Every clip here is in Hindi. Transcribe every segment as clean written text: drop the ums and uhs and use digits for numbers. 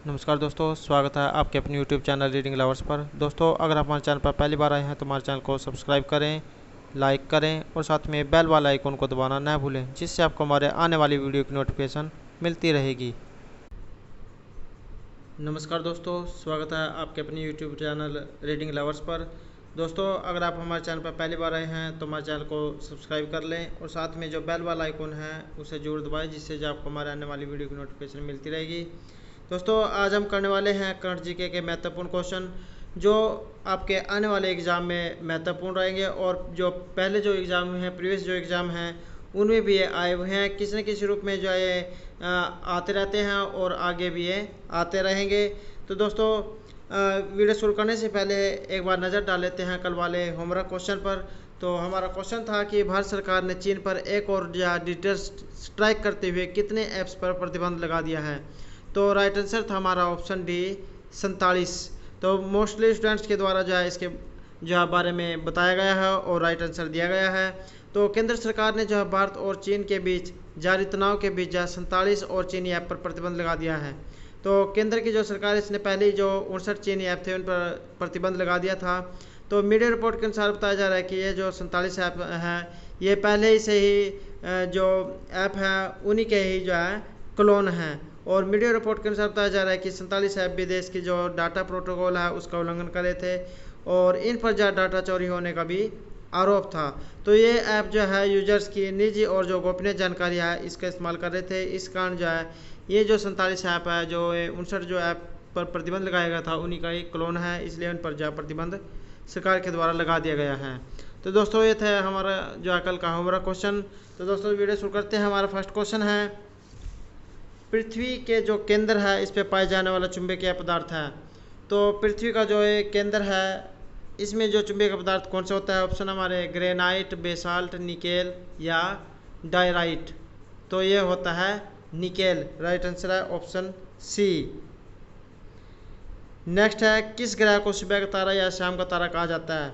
नमस्कार दोस्तों, स्वागत है आपके अपने YouTube चैनल रीडिंग लवर्स पर। दोस्तों, अगर आप हमारे चैनल पर पहली बार आए हैं तो हमारे चैनल को सब्सक्राइब करें, लाइक करें और साथ में बेल वाला आइकन को दबाना ना भूलें, जिससे आपको हमारे आने वाली वीडियो की नोटिफिकेशन मिलती रहेगी। नमस्कार दोस्तों, स्वागत है आपके अपने YouTube चैनल रीडिंग लवर्स पर। दोस्तों, अगर आप हमारे चैनल पर पहली बार आए हैं तो हमारे चैनल को सब्सक्राइब कर लें और साथ में जो बेल वाला आइकन है उसे जरूर दबाएं, जिससे जो आपको हमारे आने वाली वीडियो की नोटिफिकेशन मिलती रहेगी। दोस्तों, आज हम करने वाले हैं करंट जीके के महत्वपूर्ण क्वेश्चन जो आपके आने वाले एग्ज़ाम में महत्वपूर्ण रहेंगे और जो पहले जो एग्ज़ाम हैं, प्रीवियस जो एग्ज़ाम हैं, उनमें भी ये आए हुए हैं। किसी न किसी रूप में जो है ये आते रहते हैं और आगे भी ये आते रहेंगे। तो दोस्तों, वीडियो शुरू करने से पहले एक बार नज़र डाल लेते हैं कल वाले होमवर्क क्वेश्चन पर। तो हमारा क्वेश्चन था कि भारत सरकार ने चीन पर एक और डिजिटल स्ट्राइक करते हुए कितने ऐप्स पर प्रतिबंध लगा दिया है। तो राइट आंसर था हमारा ऑप्शन डी 47। तो मोस्टली स्टूडेंट्स के द्वारा जो है इसके जो है बारे में बताया गया है और राइट आंसर दिया गया है। तो केंद्र सरकार ने जो है भारत और चीन के बीच जारी तनाव के बीच जो है 47 और चीनी ऐप पर प्रतिबंध लगा दिया है। तो केंद्र की जो सरकार है इसने पहले ही जो 59 चीनी ऐप थे उन पर प्रतिबंध लगा दिया था। तो मीडिया रिपोर्ट के अनुसार बताया जा रहा है कि ये जो 47 ऐप हैं ये पहले ही से ही जो ऐप हैं उन्हीं के ही जो है क्लोन हैं। और मीडिया रिपोर्ट के अनुसार बताया जा रहा है कि 47 ऐप भी देश की जो डाटा प्रोटोकॉल है उसका उल्लंघन कर रहे थे और इन पर जो डाटा चोरी होने का भी आरोप था। तो ये ऐप जो है यूजर्स की निजी और जो गोपनीय जानकारी है इसका इस्तेमाल कर रहे थे। इस कारण जो है ये जो 47 ऐप है, जो 59 जो ऐप पर प्रतिबंध लगाया गया था उन्हीं का ही क्लोन है, इसलिए उन पर जो प्रतिबंध सरकार के द्वारा लगा दिया गया है। तो दोस्तों, ये था हमारा जो है कल का होमवर्क क्वेश्चन। तो दोस्तों, वीडियो शुरू करते हैं। हमारा फर्स्ट क्वेश्चन है, पृथ्वी के जो केंद्र है इस पे पाए जाने वाला चुंबकीय पदार्थ है। तो पृथ्वी का जो ये केंद्र है इसमें जो चुंबकीय पदार्थ कौन सा होता है। ऑप्शन हमारे ग्रेनाइट, बेसाल्ट, निकेल या डायराइट। तो ये होता है निकेल। राइट आंसर है ऑप्शन सी। नेक्स्ट है, किस ग्रह को सुबह का तारा या शाम का तारा कहा जाता है।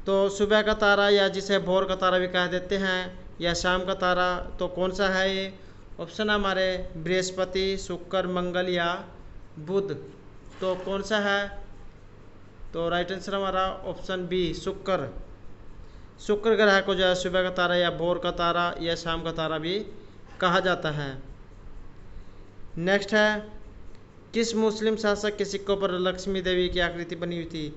तो सुबह का तारा या जिसे भोर का तारा भी कह देते हैं या शाम का तारा, तो कौन सा है ये। ऑप्शन हमारे बृहस्पति, शुक्र, मंगल या बुध। तो कौन सा है। तो राइट आंसर हमारा ऑप्शन बी शुक्र। शुक्र ग्रह को जो है सुबह का तारा या भोर का तारा या शाम का तारा भी कहा जाता है। नेक्स्ट है, किस मुस्लिम शासक के सिक्कों पर लक्ष्मी देवी की आकृति बनी हुई थी।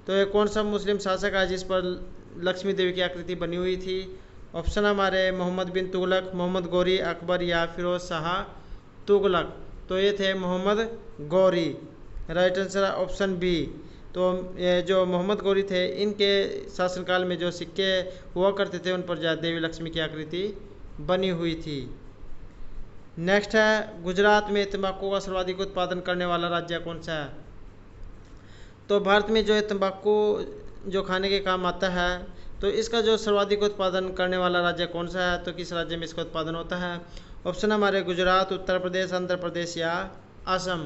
तो ये कौन सा मुस्लिम शासक है जिस पर लक्ष्मी देवी की आकृति बनी हुई थी। ऑप्शन हमारे मोहम्मद बिन तुगलक, मोहम्मद गौरी, अकबर या फिरोज शाह तुगलक। तो ये थे मोहम्मद गौरी। राइट आंसर है ऑप्शन बी। तो ये जो मोहम्मद गौरी थे इनके शासनकाल में जो सिक्के हुआ करते थे उन पर जो देवी लक्ष्मी की आकृति बनी हुई थी। नेक्स्ट है, गुजरात में तंबाकू का सर्वाधिक उत्पादन करने वाला राज्य कौन सा है। तो भारत में जो तंबाकू जो खाने के काम आता है तो इसका जो सर्वाधिक उत्पादन करने वाला राज्य कौन सा है। तो किस राज्य में इसका उत्पादन होता है। ऑप्शन हमारे गुजरात, उत्तर प्रदेश, आंध्र प्रदेश या असम।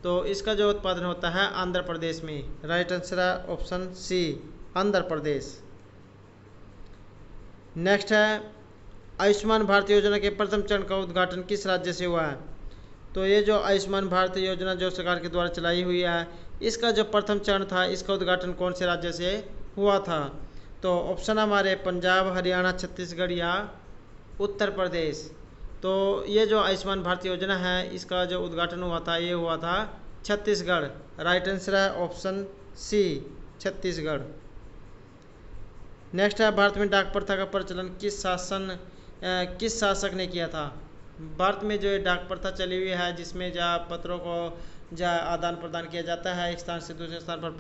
तो इसका जो उत्पादन होता है आंध्र प्रदेश में। राइट आंसर है ऑप्शन सी आंध्र प्रदेश। नेक्स्ट है, आयुष्मान भारत योजना के प्रथम चरण का उद्घाटन किस राज्य से हुआ है। तो ये जो आयुष्मान भारत योजना जो सरकार के द्वारा चलाई हुई है इसका जो प्रथम चरण था इसका उद्घाटन कौन से राज्य से हुआ था। तो ऑप्शन हमारे पंजाब, हरियाणा, छत्तीसगढ़ या उत्तर प्रदेश। तो ये जो आयुष्मान भारत योजना है इसका जो उद्घाटन हुआ था ये हुआ था छत्तीसगढ़। राइट आंसर है ऑप्शन सी छत्तीसगढ़। नेक्स्ट है, भारत में डाक प्रथा का प्रचलन किस शासक ने किया था। भारत में जो डाक प्रथा चली हुई है जिसमें जहाँ पत्रों को जहाँ आदान प्रदान किया जाता है, एक स्थान से दूसरे स्थान पर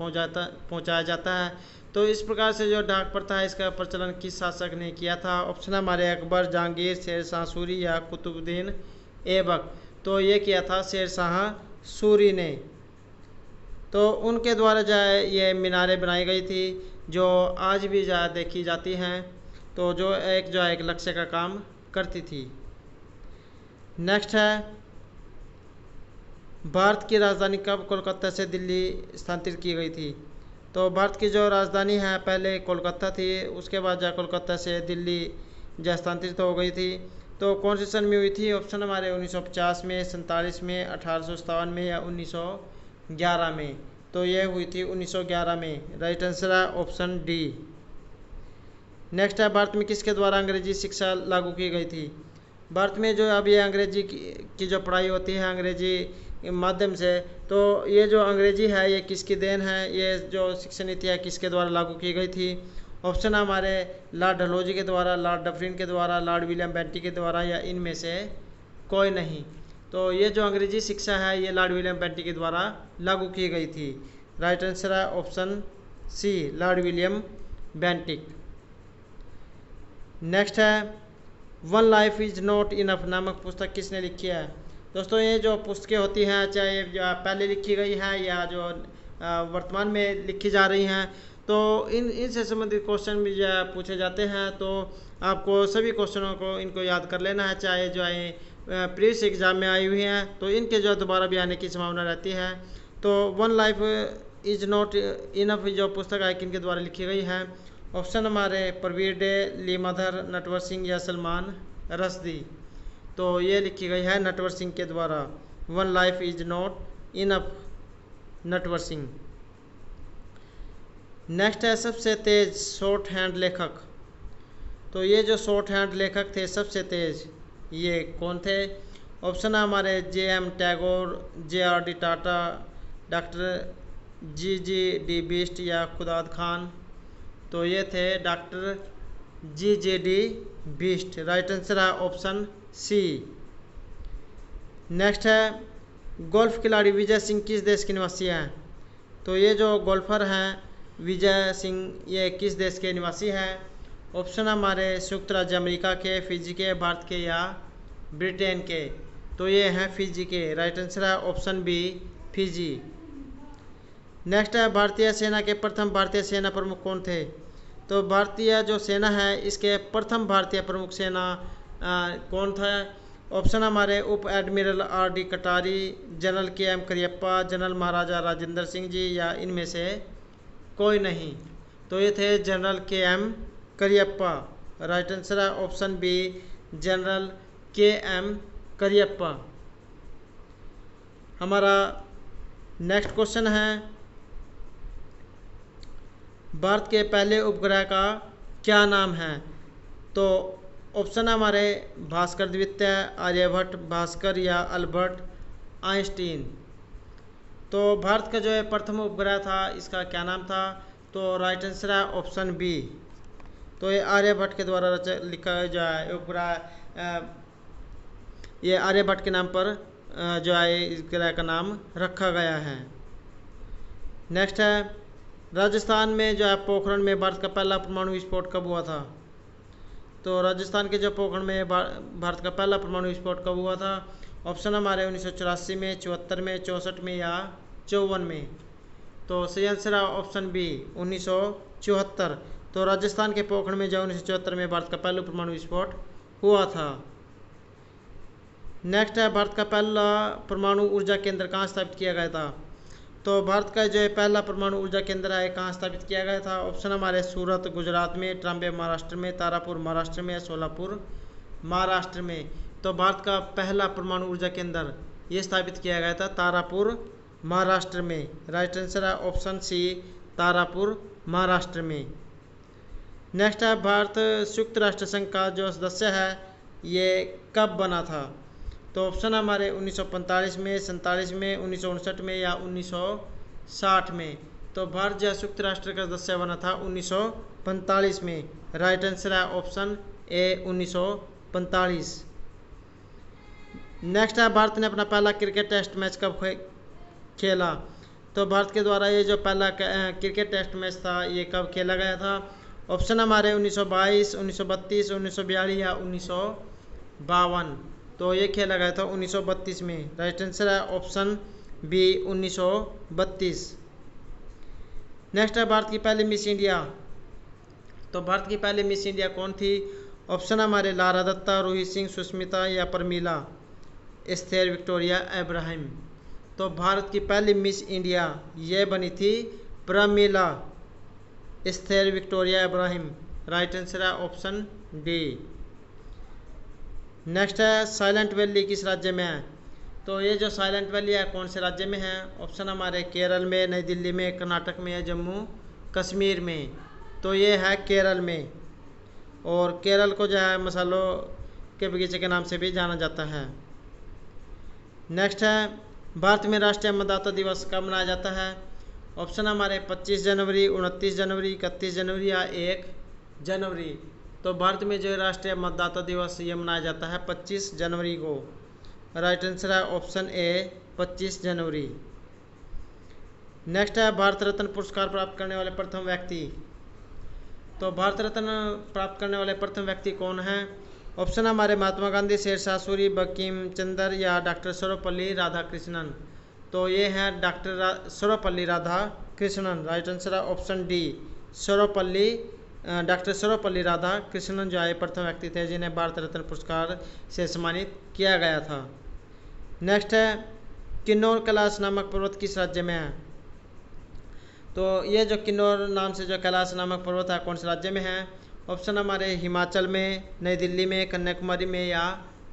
पहुँचाया जाता है। तो इस प्रकार से जो डाक प्रथा है इसका प्रचलन किस शासक ने किया था। ऑप्शन हमारे अकबर, जहांगीर, शेरशाह सूरी या कुतुबुद्दीन ऐबक। तो ये किया था शेरशाह सूरी ने। तो उनके द्वारा जो है ये मीनारें बनाई गई थी जो आज भी जो है देखी जाती हैं। तो जो एक लक्ष्य का काम करती थी। नेक्स्ट है, भारत की राजधानी कब कोलकाता से दिल्ली स्थानांतरित की गई थी। तो भारत की जो राजधानी है पहले कोलकाता थी, उसके बाद जो कोलकाता से दिल्ली जो स्थानांतरित हो गई थी। तो कौन से सन में हुई थी? ऑप्शन हमारे 1950 में, 47 में, 1857 में या 1911 में। तो यह हुई थी 1911 में। राइट आंसर है ऑप्शन डी। नेक्स्ट है, भारत में किसके द्वारा अंग्रेजी शिक्षा लागू की गई थी? भारत में जो अब ये अंग्रेजी की जो पढ़ाई होती है अंग्रेजी माध्यम से, तो ये जो अंग्रेजी है ये किसकी देन है? ये जो शिक्षा नीति है किसके द्वारा लागू की गई थी? ऑप्शन हमारे लॉर्ड डलहौजी के द्वारा, लॉर्ड डफरिन के द्वारा, लॉर्ड विलियम बेंटिक के द्वारा या इनमें से कोई नहीं। तो ये जो अंग्रेजी शिक्षा है ये लॉर्ड विलियम बेंटिक के द्वारा लागू की गई थी। राइट आंसर है option C, Lord William Bentinck. Next है, one life is not enough नामक पुस्तक किसने लिखी है? दोस्तों ये जो पुस्तकें होती हैं, चाहे पहले लिखी गई हैं या जो वर्तमान में लिखी जा रही हैं, तो इनसे संबंधित क्वेश्चन भी जो है पूछे जाते हैं। तो आपको सभी क्वेश्चनों को इनको याद कर लेना है, चाहे जो है प्रीवियस एग्जाम में आई हुई हैं, तो इनके जो दोबारा भी आने की संभावना रहती है। तो one life is not enough जो पुस्तक है किन के द्वारा लिखी गई है? ऑप्शन हमारे परवीर डे, ली मदर, नटवर सिंह या सलमान रश्दी। तो ये लिखी गई है नटवर सिंह के द्वारा। One life is not enough, Natwar Singh. Next है, सबसे तेज शॉर्ट हैंड लेखक। तो ये जो शॉर्ट हैंड लेखक थे सबसे तेज, ये कौन थे? ऑप्शन है हमारे J M. Tagore, J R D. Tata, doctor G G D. Bist या खुदाद खान। तो ये थे doctor G J D. Bist. Right answer है ऑप्शन सी। नेक्स्ट है, गोल्फ खिलाड़ी विजय सिंह किस देश के निवासी हैं? तो ये जो गोल्फर हैं विजय सिंह, ये किस देश के निवासी हैं? ऑप्शन हमारे संयुक्त राज्य अमेरिका के, फिजी के, भारत के या ब्रिटेन के। तो ये हैं फिजी के। राइट आंसर है ऑप्शन बी, फिजी। नेक्स्ट है, भारतीय सेना के प्रथम भारतीय सेना प्रमुख कौन थे? तो भारतीय जो सेना है इसके प्रथम भारतीय प्रमुख सेना कौन था? ऑप्शन हमारे उप admiral R D. Katari, general K M. Cariappa, general Maharaja Rajendra Singh ji या इनमें से कोई नहीं। तो ये थे general K M. Cariappa. Right answer है option B, general K M. Cariappa. हमारा नेक्स्ट क्वेश्चन है, भारत के पहले उपग्रह का क्या नाम है? तो ऑप्शन हमारे भास्कर द्वितीय, आर्यभट्ट, भास्कर या अल्बर्ट आइंस्टीन। तो भारत का जो है प्रथम उपग्रह था इसका क्या नाम था? तो राइट आंसर है ऑप्शन बी। तो ये आर्यभट्ट के द्वारा लिखा जो है उपग्रह, ये आर्यभट्ट के नाम पर जो है इस ग्रह का नाम रखा गया है। नेक्स्ट है, राजस्थान में जो है पोखरण में भारत का पहला परमाणु विस्फोट कब हुआ था? तो राजस्थान के जो पोखरण में भारत का पहला परमाणु विस्फोट कब हुआ था? ऑप्शन हमारे 1984 में, 74 में, 64 में या 54 में। तो सही आंसर है ऑप्शन बी, 1974। तो राजस्थान के पोखरण में जो 1974 में भारत का पहला परमाणु विस्फोट हुआ था। नेक्स्ट है, भारत का पहला परमाणु ऊर्जा केंद्र कहाँ स्थापित किया गया था? तो भारत का जो है पहला परमाणु ऊर्जा केंद्र है कहाँ स्थापित किया गया था? ऑप्शन हमारे सूरत गुजरात में, ट्राम्बे महाराष्ट्र में, तारापुर महाराष्ट्र में या सोलापुर महाराष्ट्र में। तो भारत का पहला परमाणु ऊर्जा केंद्र ये स्थापित किया गया था तारापुर महाराष्ट्र में। राइट आंसर है ऑप्शन सी, तारापुर महाराष्ट्र में। नेक्स्ट है, भारत संयुक्त राष्ट्र संघ का जो सदस्य है ये कब बना था? तो ऑप्शन हमारे 1945 में, 47 में, 1959 में या 1960 में। तो भारत जो संयुक्त राष्ट्र का सदस्य बना था 1945 में। राइट आंसर है ऑप्शन ए, 1945। नेक्स्ट है, भारत ने अपना पहला क्रिकेट टेस्ट मैच कब खेला? तो भारत के द्वारा ये जो पहला क्रिकेट टेस्ट मैच था ये कब खेला गया था? ऑप्शन हमारे 1922, 1932, 1942 या 1952। तो ये खेला गया था 1932 में। राइट आंसर है ऑप्शन बी, 1932। नेक्स्ट है, भारत की पहली मिस इंडिया। तो भारत की पहली मिस इंडिया कौन थी? ऑप्शन हमारे लारा दत्ता, रोहित सिंह, सुष्मिता या परमीला एस्थेर विक्टोरिया इब्राहिम। तो भारत की पहली मिस इंडिया ये बनी थी Pramila Esther Victoria Ibrahim. Right answer है ऑप्शन डी। नेक्स्ट है साइलेंट वैली किस राज्य में है? तो ये जो साइलेंट वैली है कौन से राज्य में है? ऑप्शन हमारे केरल में, नई दिल्ली में, कर्नाटक में या जम्मू कश्मीर में। तो ये है केरल में। और केरल को जो है मसालों के बगीचे के नाम से भी जाना जाता है। नेक्स्ट है भारत में राष्ट्रीय मतदाता दिवस कब मनाया जाता है? ऑप्शन हमारे 25 जनवरी, 29 जनवरी, 31 जनवरी या 1 जनवरी। तो भारत में जो राष्ट्रीय मतदाता दिवस ये मनाया जाता है 25 जनवरी को। राइट आंसर है ऑप्शन ए 25 जनवरी। नेक्स्ट है भारत रत्न पुरस्कार प्राप्त करने वाले प्रथम व्यक्ति। तो भारत रत्न प्राप्त करने वाले प्रथम व्यक्ति कौन है? ऑप्शन हमारे महात्मा गांधी, शेरशाह सूरी, बंकिम चंद्र या डॉक्टर सर्वपल्ली राधाकृष्णन। तो ये है doctor Sarvepalli Radhakrishnan. Right answer है option D Sarvepalli, doctor Sarvepalli Radhakrishnan जो है प्रथम व्यक्ति थे जिन्हें भारत रत्न पुरस्कार से सम्मानित किया गया था। नेक्स्ट है किन्नौर कैलाश नामक पर्वत किस राज्य में है? तो ये जो किन्नौर नाम से जो कैलाश नामक पर्वत है कौन से राज्य में है? ऑप्शन हमारे हिमाचल में, नई दिल्ली में, कन्याकुमारी में या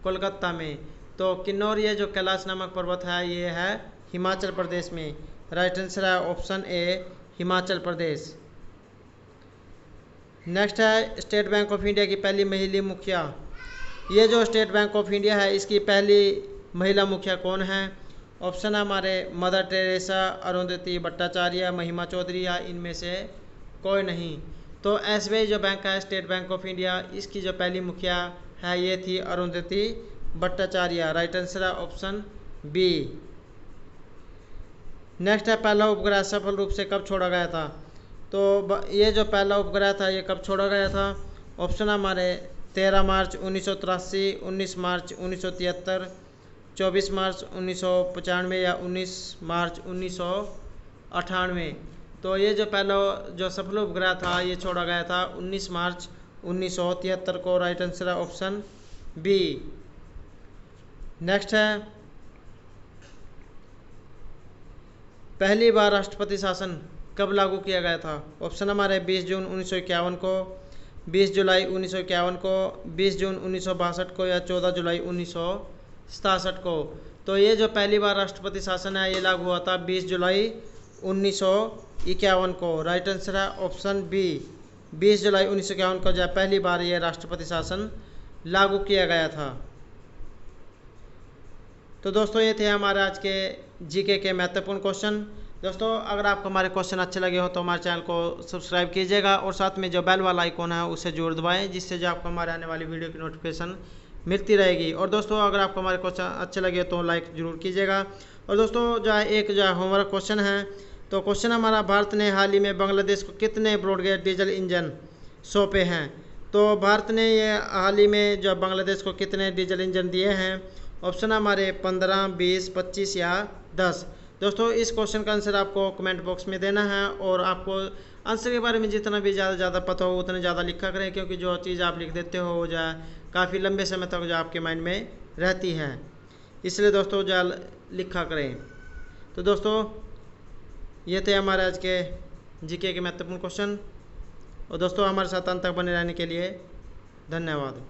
कोलकाता में। तो किन्नौर ये जो कैलाश नामक पर्वत है ये है हिमाचल प्रदेश में। राइट आंसर है option A Himachal Pradesh. Next है स्टेट बैंक ऑफ इंडिया की पहली महिला मुखिया। ये जो स्टेट बैंक ऑफ इंडिया है इसकी पहली महिला मुखिया कौन है? ऑप्शन हमारे मदर टेरेसा, अरुंधति भट्टाचार्य, महिमा चौधरी या इनमें से कोई नहीं। तो एसबीआई जो बैंक है स्टेट बैंक ऑफ इंडिया, इसकी जो पहली मुखिया है ये थी अरुंधति भट्टाचार्य। राइट आंसर है ऑप्शन बी। नेक्स्ट है पहला उपग्रह सफल रूप से कब छोड़ा गया था? तो ये जो पहला उपग्रह था ये कब छोड़ा गया था? ऑप्शन हमारे 13 मार्च 1983, 19 मार्च 1973, 24 मार्च 1995 या 19 मार्च 1998। तो ये जो पहला जो सफल उपग्रह था ये छोड़ा गया था 19 मार्च 1973 को। राइट आंसर है ऑप्शन बी। नेक्स्ट है पहली बार राष्ट्रपति शासन कब लागू किया गया था? ऑप्शन हमारे 20 जून 1951 को, 20 जुलाई 1951 को, 20 जून 1962 को या 14 जुलाई 1967 को। तो ये जो पहली बार राष्ट्रपति शासन है ये लागू हुआ था 20 जुलाई 1951 को। राइट आंसर है ऑप्शन बी 20 जुलाई 1951 को जो पहली बार ये राष्ट्रपति शासन लागू किया गया था। तो दोस्तों ये थे हमारे आज के जीके के महत्वपूर्ण क्वेश्चन। दोस्तों अगर आपको हमारे क्वेश्चन अच्छे लगे हो तो हमारे चैनल को सब्सक्राइब कीजिएगा और साथ में जो बेल वाला आइकॉन है उसे जरूर दबाएं जिससे जो आपको हमारे आने वाली वीडियो की नोटिफिकेशन मिलती रहेगी। और दोस्तों अगर आपको हमारे क्वेश्चन अच्छे लगे तो लाइक जरूर कीजिएगा। और दोस्तों जो है एक जो है होमवर्क क्वेश्चन है। तो क्वेश्चन हमारा भारत ने हाल ही में बांग्लादेश को कितने ब्रॉडगेज डीजल इंजन सौंपे हैं? तो भारत ने ये हाल ही में जो बांग्लादेश को कितने डीजल इंजन दिए हैं? ऑप्शन हमारे 15, 20, 25 या 10। दोस्तों इस क्वेश्चन का आंसर आपको कमेंट बॉक्स में देना है और आपको आंसर के बारे में जितना भी ज़्यादा पता हो उतना ज़्यादा लिखा करें, क्योंकि जो चीज़ आप लिख देते हो वो जो है काफ़ी लंबे समय तक जो आपके माइंड में रहती है, इसलिए दोस्तों जो लिखा करें। तो दोस्तों ये थे हमारे आज के जीके के महत्वपूर्ण क्वेश्चन। और दोस्तों हमारे साथ अंत तक बने रहने के लिए धन्यवाद।